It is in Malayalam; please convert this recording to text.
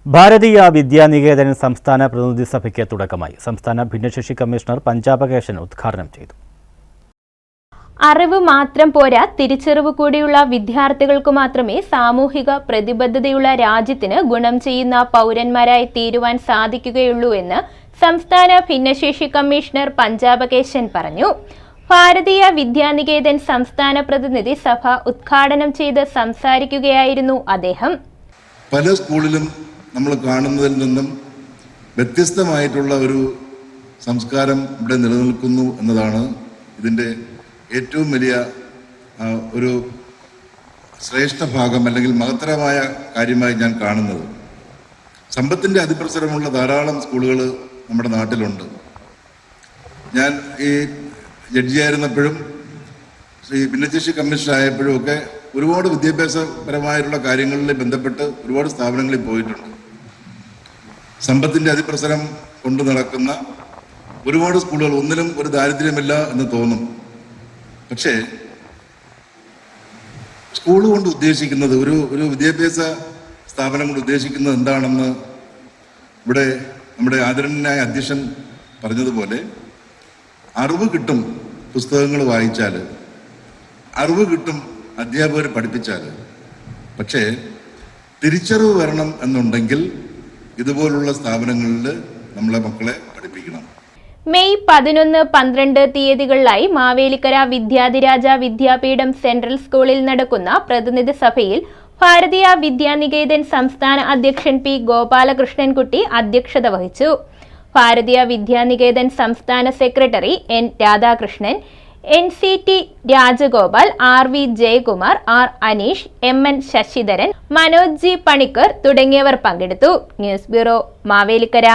ഭാരതീയ വിദ്യാനികേതൻ സംസ്ഥാന പ്രതിനിധി സഭയ്ക്ക് തുടക്കമായി. സംസ്ഥാന ഭിന്നശേഷി കമ്മീഷണർ പഞ്ചാബകേശൻ ഉദ്ഘാടനം ചെയ്തു. അറിവ് മാത്രം പോരാ, തിരിച്ചറിവ് കൂടിയുള്ള വിദ്യാർത്ഥികൾക്ക് മാത്രമേ സാമൂഹിക പ്രതിബദ്ധതയുള്ള രാജ്യത്തിന് ഗുണം ചെയ്യുന്ന പൗരന്മാരായി തീരുവാൻ സാധിക്കുകയുള്ളൂ എന്ന് സംസ്ഥാന ഭിന്നശേഷി കമ്മീഷണർ പഞ്ചാബകേശൻ പറഞ്ഞു. ഭാരതീയ വിദ്യാനികേതൻ സംസ്ഥാന പ്രതിനിധി സഭ ഉദ്ഘാടനം ചെയ്ത് സംസാരിക്കുകയായിരുന്നു അദ്ദേഹം. പല സ്കൂളിലും നമ്മൾ കാണുന്നതിൽ നിന്നും വ്യത്യസ്തമായിട്ടുള്ള ഒരു സംസ്കാരം ഇവിടെ നിലനിൽക്കുന്നു എന്നതാണ് ഇതിൻ്റെ ഏറ്റവും വലിയ ഒരു ശ്രേഷ്ഠ ഭാഗം അല്ലെങ്കിൽ മഹത്തരമായ കാര്യമായി ഞാൻ കാണുന്നത്. സമ്പത്തിൻ്റെ അതിപ്രസരമുള്ള ധാരാളം സ്കൂളുകൾ നമ്മുടെ നാട്ടിലുണ്ട്. ഞാൻ ഈ ജഡ്ജിയായിരുന്നപ്പോഴും ഭിന്നശേഷി കമ്മീഷണർ ആയപ്പോഴും ഒക്കെ ഒരുപാട് വിദ്യാഭ്യാസപരമായിട്ടുള്ള കാര്യങ്ങളിൽ ബന്ധപ്പെട്ട് ഒരുപാട് സ്ഥാപനങ്ങളിൽ പോയിട്ടുണ്ട്. സമ്പത്തിൻ്റെ അതിപ്രസരം കൊണ്ടു നടക്കുന്ന ഒരുപാട് സ്കൂളുകൾ, ഒന്നിലും ഒരു ദാരിദ്ര്യമില്ല എന്ന് തോന്നും. പക്ഷേ സ്കൂൾ കൊണ്ട് ഉദ്ദേശിക്കുന്നത്, ഒരു വിദ്യാഭ്യാസ സ്ഥാപനം കൊണ്ട് ഉദ്ദേശിക്കുന്നത് എന്താണെന്ന് ഇവിടെ നമ്മുടെ ആദരണീയനായ അധ്യക്ഷൻ പറഞ്ഞതുപോലെ, അറിവ് കിട്ടും പുസ്തകങ്ങൾ വായിച്ചാൽ, അറിവ് കിട്ടും അധ്യാപകർ പഠിപ്പിച്ചാൽ. പക്ഷേ തിരിച്ചറിവ് വരണം എന്നുണ്ടെങ്കിൽ ഇതുപോലുള്ള സ്ഥാപനങ്ങളിൽ നമ്മളെ മക്കളെ പഠിപ്പിക്കണം. മെയ് 11, 12 തീയതികളിലായി മാവേലിക്കര വിദ്യാധിരാജ വിദ്യാപീഠം സെൻട്രൽ സ്കൂളിൽ നടക്കുന്ന പ്രതിനിധി സഭയിൽ ഭാരതീയ വിദ്യാനികേതൻ സംസ്ഥാന അധ്യക്ഷൻ പി ഗോപാലകൃഷ്ണൻകുട്ടി അധ്യക്ഷത വഹിച്ചു. ഭാരതീയ വിദ്യാനികേതൻ സംസ്ഥാന secretary N Radhakrishnan, NCT Rajagopal, RV Jayakumar, R Aneesh, MN Sasidharan, Manoj G Panicker തുടങ്ങിയവർ പങ്കെടുത്തു. News bureau, Mavelikkara.